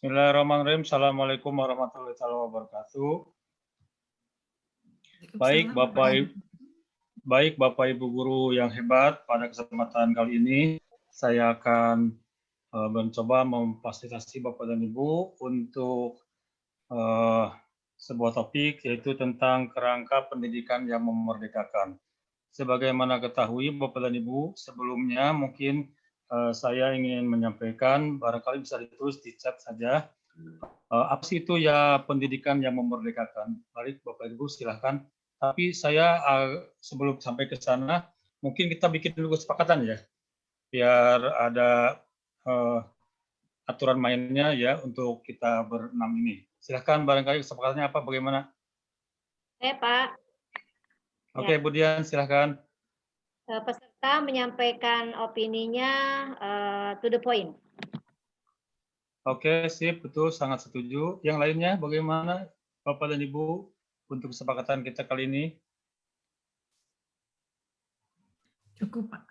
Bismillahirrahmanirrahim. Assalamualaikum warahmatullahi wabarakatuh. Baik Bapak Ibu guru yang hebat, pada kesempatan kali ini saya akan mencoba memfasilitasi Bapak dan Ibu untuk sebuah topik, yaitu tentang kerangka pendidikan yang memerdekakan. Sebagaimana ketahui Bapak dan Ibu, sebelumnya mungkin saya ingin menyampaikan, barangkali bisa ditulis di chat saja, apa sih itu ya pendidikan yang memerdekakan. Baik Bapak Ibu silahkan. Tapi saya sebelum sampai ke sana, mungkin kita bikin dulu kesepakatan ya, biar ada aturan mainnya ya untuk kita berenam ini. Silahkan, barangkali kesepakatannya apa, bagaimana? Pak. Oke, Bu Dian, silahkan. Peserta menyampaikan opininya to the point. Oke, sip, betul, sangat setuju. Yang lainnya bagaimana Bapak dan Ibu untuk kesepakatan kita kali ini? Cukup, Pak.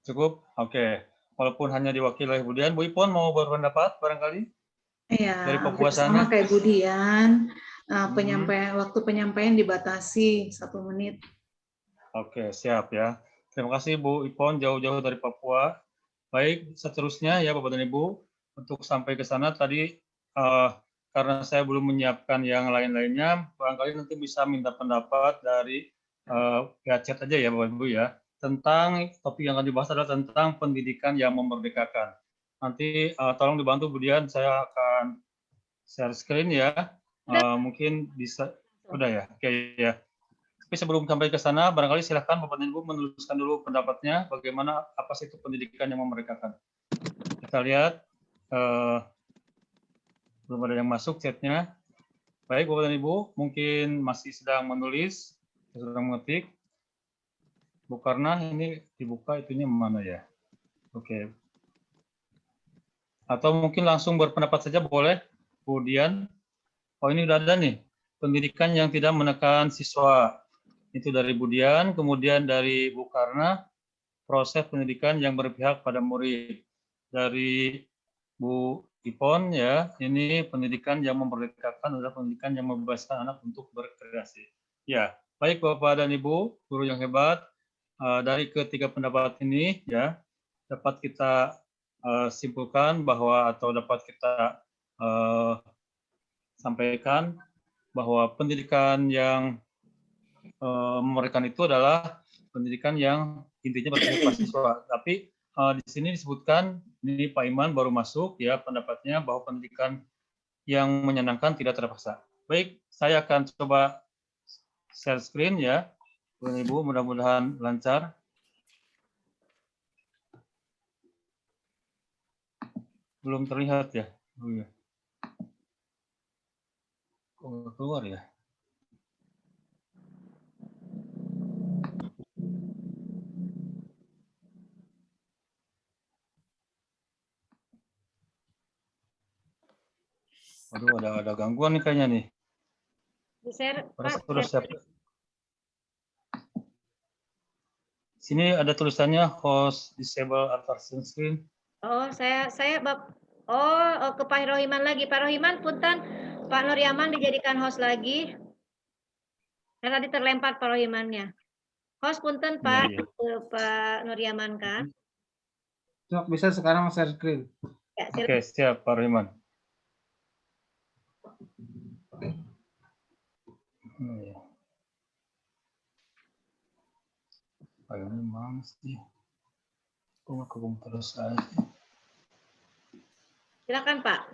Cukup? Oke. Walaupun hanya diwakili oleh Bu Dian, Bu Ipon mau berpendapat barangkali? Iya, Dari hampir Papua sama sana? kayak Budian. Waktu penyampaian dibatasi 1 menit. Oke, siap ya. Terima kasih Bu Ipon, jauh-jauh dari Papua. Baik, seterusnya ya Bapak dan Ibu, untuk sampai ke sana tadi, karena saya belum menyiapkan yang lain-lainnya, barangkali nanti bisa minta pendapat dari via chat aja ya Bapak Ibu ya, tentang topik yang akan dibahas adalah tentang pendidikan yang memerdekakan. Nanti tolong dibantu Bu Dian, saya akan share screen ya. Mungkin bisa, udah ya, oke ya. Tapi sebelum sampai ke sana, barangkali silahkan Bapak dan Ibu menuliskan dulu pendapatnya, bagaimana, apa sih itu pendidikan yang memerdekakan. Kita lihat, belum ada yang masuk chatnya. Baik Bapak dan Ibu, mungkin masih sedang menulis, sedang mengetik. Bu Karna, ini dibuka itunya mana ya? Oke. Atau mungkin langsung berpendapat saja boleh, Bu Dian. Oh ini udah ada nih, pendidikan yang tidak menekan siswa. Itu dari Bu Dian, kemudian dari Bu Karna, proses pendidikan yang berpihak pada murid. Dari Bu Ipon ya, ini pendidikan yang memerdekakan adalah pendidikan yang membebaskan anak untuk berkreasi. Ya, baik Bapak dan Ibu, guru yang hebat, dari ketiga pendapat ini ya dapat kita simpulkan bahwa atau dapat kita sampaikan bahwa pendidikan yang memerdekakan itu adalah pendidikan yang intinya berpihak pada siswa. Tapi di sini disebutkan, ini Pak Iman baru masuk ya pendapatnya bahwa pendidikan yang menyenangkan tidak terpaksa. Baik, saya akan coba share screen ya, Ibu, mudah-mudahan lancar. Belum terlihat ya? Oh, ya. Kok keluar ya? Waduh, ada gangguan nih kayaknya nih. Di-share, Pak. Sudah siap. Sini ada tulisannya host disable advertising screen. Oh, saya ke Pak Rohiman lagi. Pak Rohiman, punten Pak Nur Yaman dijadikan host lagi. Karena tadi terlempar Pak Rohimannya. Host punten Pak, Ya, ya. ke Pak Nur Yaman kan? Bisa sekarang share screen. Ya, Oke, siap Pak Riman. Ya. Ayo memang sih. Kok terus aja. Silakan Pak.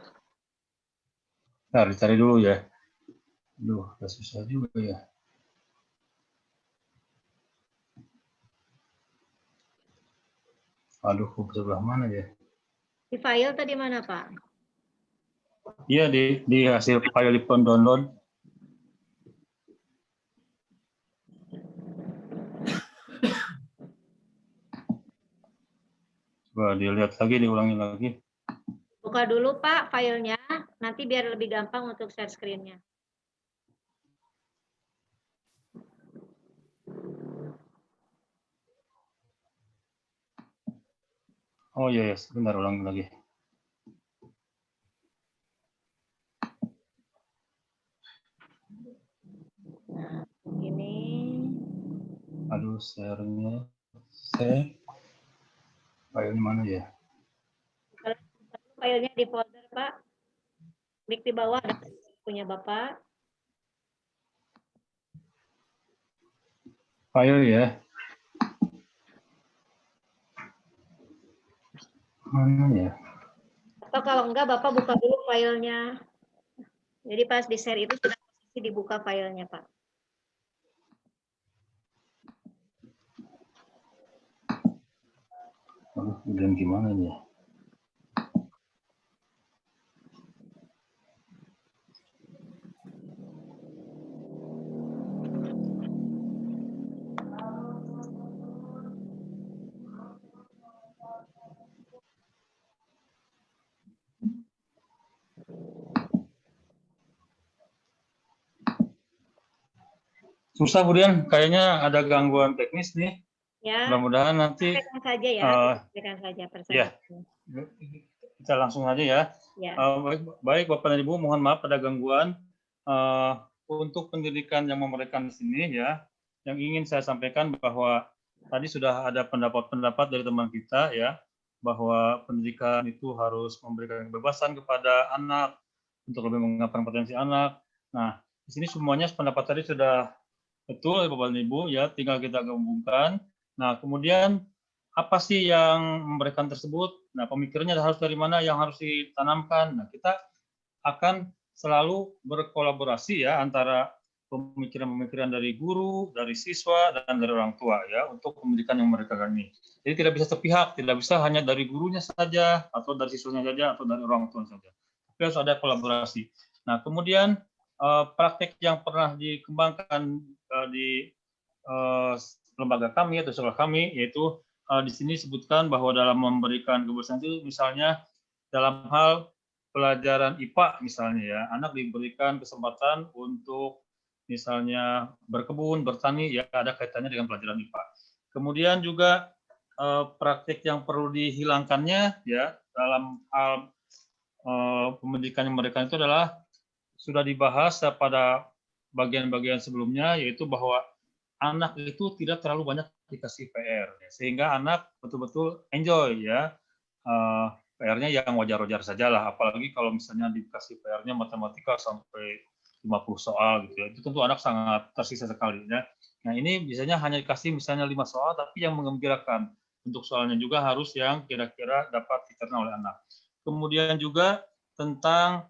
Nah, dicari dulu ya. Duh, agak susah juga ya. Aduh, sebelah mana ya? Di file tadi mana Pak? Iya, di hasil file di download. Coba dilihat lagi, diulangi lagi. Buka dulu Pak filenya, nanti biar lebih gampang untuk share screen-nya. Oh iya, ya, sebentar ulangi lagi. share-nya. Share. Filenya mana ya? Filenya di folder, Pak. Klik di bawah ada punya Bapak. File ya. Mana ya? Atau kalau enggak, Bapak buka dulu filenya. Jadi pas di-share itu sudah posisi dibuka filenya, Pak. Dan gimana ini ya? Susah, Budian. Kayaknya ada gangguan teknis nih. Ya, Mudah-mudahan nanti sampaikan saja ya. Sampaikan saja ya. Kita langsung aja ya. Ya. Baik, Bapak dan Ibu, mohon maaf ada gangguan. Untuk pendidikan yang memberikan di sini ya, yang ingin saya sampaikan bahwa tadi sudah ada pendapat-pendapat dari teman kita ya, bahwa pendidikan itu harus memberikan kebebasan kepada anak untuk lebih mengembangkan potensi anak. Nah, di sini semuanya pendapat tadi sudah betul ya Bapak dan Ibu ya, tinggal kita gabungkan. Nah, kemudian apa sih yang memberikan tersebut? Nah, pemikirannya harus dari mana yang harus ditanamkan. Nah, kita akan selalu berkolaborasi ya antara pemikiran-pemikiran dari guru, dari siswa, dan dari orang tua ya untuk pendidikan yang mereka ini. Jadi tidak bisa sepihak, tidak bisa hanya dari gurunya saja, atau dari siswanya saja, atau dari orang tua saja. Tapi harus ada kolaborasi. Nah, kemudian praktek yang pernah dikembangkan di lembaga kami atau sekolah kami, yaitu di sini disebutkan bahwa dalam memberikan kebebasan itu misalnya dalam hal pelajaran IPA misalnya ya, anak diberikan kesempatan untuk misalnya berkebun, bertani, ya ada kaitannya dengan pelajaran IPA. Kemudian juga praktik yang perlu dihilangkannya ya dalam hal pendidikan yang mereka itu adalah sudah dibahas pada bagian-bagian sebelumnya, yaitu bahwa anak itu tidak terlalu banyak dikasih PR, sehingga anak betul-betul enjoy ya. PR-nya yang wajar-wajar saja lah, apalagi kalau misalnya dikasih PR-nya matematika sampai 50 soal gitu ya, itu tentu anak sangat tersisa sekali ya. Nah ini biasanya hanya dikasih misalnya 5 soal, tapi yang menggembirakan, untuk soalnya juga harus yang kira-kira dapat dicerna oleh anak. Kemudian juga tentang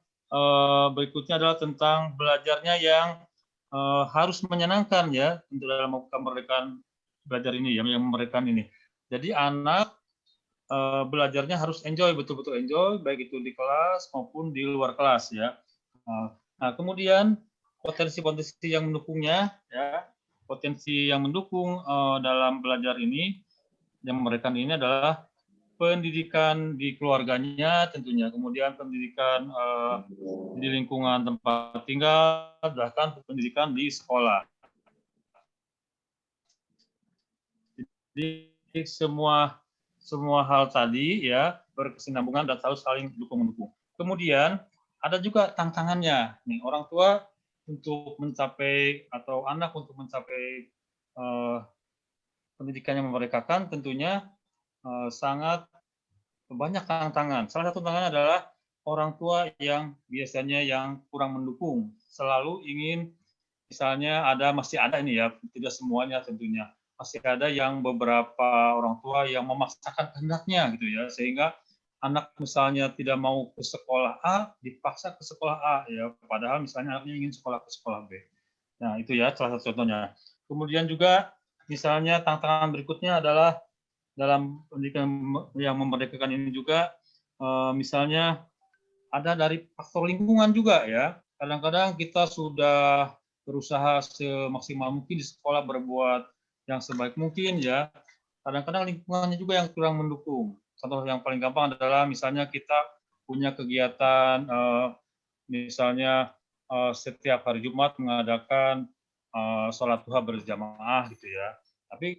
berikutnya adalah tentang belajarnya yang harus menyenangkan ya, untuk dalam kemerdekaan belajar ini ya, yang memberikan ini. Jadi anak belajarnya harus enjoy, betul-betul enjoy, baik itu di kelas maupun di luar kelas ya. Nah, kemudian potensi-potensi yang mendukungnya ya, potensi yang mendukung dalam belajar ini yang memberikan ini adalah pendidikan di keluarganya tentunya, kemudian pendidikan di lingkungan tempat tinggal, bahkan pendidikan di sekolah. Jadi semua hal tadi ya berkesinambungan dan harus saling dukung-mendukung. Kemudian ada juga tantangannya nih, orang tua untuk mencapai atau anak untuk mencapai pendidikan yang memerdekakan tentunya sangat banyak tantangan. Salah satu tantangan adalah orang tua yang biasanya yang kurang mendukung, selalu ingin misalnya masih ada ini ya, tidak semuanya tentunya. Masih ada yang beberapa orang tua yang memaksakan kehendaknya gitu ya, sehingga anak misalnya tidak mau ke sekolah A, dipaksa ke sekolah A ya, padahal misalnya anaknya ingin sekolah ke sekolah B. Nah, itu ya salah satu contohnya. Kemudian juga misalnya tantangan berikutnya adalah dalam pendidikan yang memerdekakan ini juga misalnya ada dari faktor lingkungan juga ya. Kadang-kadang kita sudah berusaha semaksimal mungkin di sekolah berbuat yang sebaik mungkin ya. Kadang-kadang lingkungannya juga yang kurang mendukung. Contoh yang paling gampang adalah misalnya kita punya kegiatan misalnya setiap hari Jumat mengadakan sholat duha berjamaah gitu ya. Tapi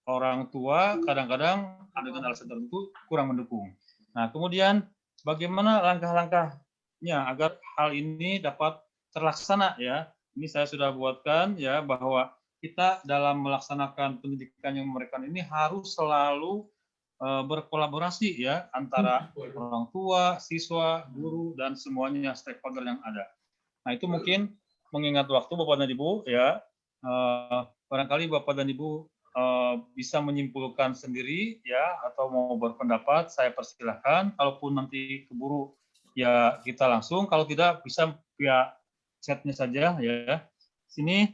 orang tua kadang-kadang dengan alasan tertentu kurang mendukung. Nah, kemudian bagaimana langkah-langkahnya agar hal ini dapat terlaksana ya? Ini saya sudah buatkan ya, bahwa kita dalam melaksanakan pendidikan yang mereka ini harus selalu berkolaborasi ya antara orang tua, siswa, guru dan semuanya stakeholder yang ada. Nah, itu mungkin mengingat waktu Bapak dan Ibu ya, barangkali Bapak dan Ibu bisa menyimpulkan sendiri ya atau mau berpendapat, saya persilahkan. Kalaupun nanti keburu ya kita langsung, kalau tidak bisa via chatnya saja ya. Sini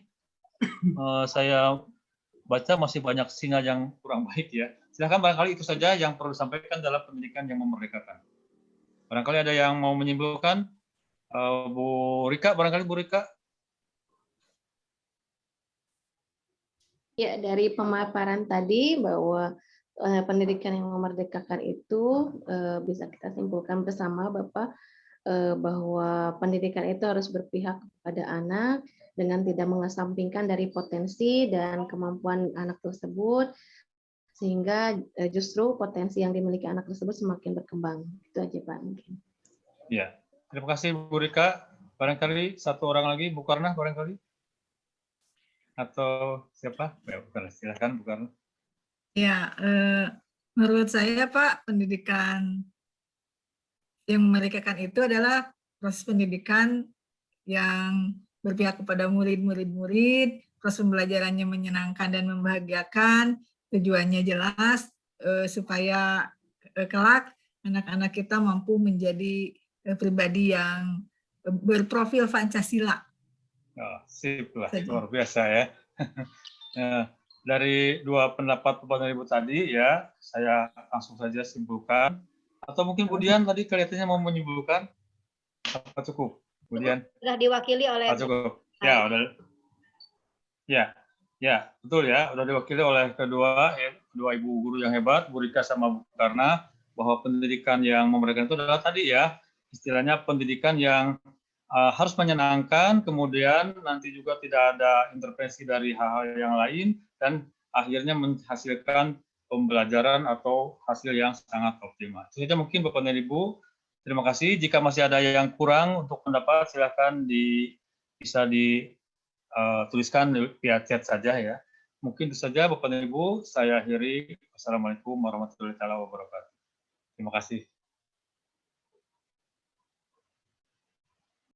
saya baca masih banyak sinyal yang kurang baik ya. Silakan, barangkali itu saja yang perlu disampaikan dalam pendidikan yang memerdekakan. Barangkali ada yang mau menyimpulkan, Bu Rika, barangkali Bu Rika. Ya, dari pemaparan tadi bahwa pendidikan yang memerdekakan itu bisa kita simpulkan bersama, Bapak, bahwa pendidikan itu harus berpihak kepada anak dengan tidak mengesampingkan dari potensi dan kemampuan anak tersebut, sehingga justru potensi yang dimiliki anak tersebut semakin berkembang. Itu aja, Pak, mungkin. Ya, terima kasih Bu Rika. Barangkali satu orang lagi, Bu Karna, barangkali. Atau siapa? Ya, silakan Bu Karna. Ya, menurut saya Pak, pendidikan yang memerdekakan itu adalah proses pendidikan yang berpihak kepada murid, proses pembelajarannya menyenangkan dan membahagiakan, tujuannya jelas supaya kelak anak-anak kita mampu menjadi pribadi yang berprofil Pancasila. Oh, sip lah, luar biasa ya. Nah, dari dua pendapat Bapak dan Ibu tadi ya, saya langsung saja simpulkan. Atau mungkin Budian tadi kelihatannya mau menyimpulkan? Apa cukup? Budian? Sudah diwakili oleh Cukup. Ya, udah. Ya, betul ya. Udah diwakili oleh kedua ibu guru yang hebat, Bu Rika sama Bu Karna, bahwa pendidikan yang memerdekakan itu adalah tadi ya, istilahnya pendidikan yang harus menyenangkan, kemudian nanti juga tidak ada intervensi dari hal-hal yang lain, dan akhirnya menghasilkan pembelajaran atau hasil yang sangat optimal. Itu saja mungkin Bapak dan Ibu. Terima kasih. Jika masih ada yang kurang untuk pendapat, silakan bisa dituliskan via chat saja ya. Mungkin itu saja Bapak dan Ibu. Saya akhiri. Wassalamualaikum warahmatullahi wabarakatuh. Terima kasih.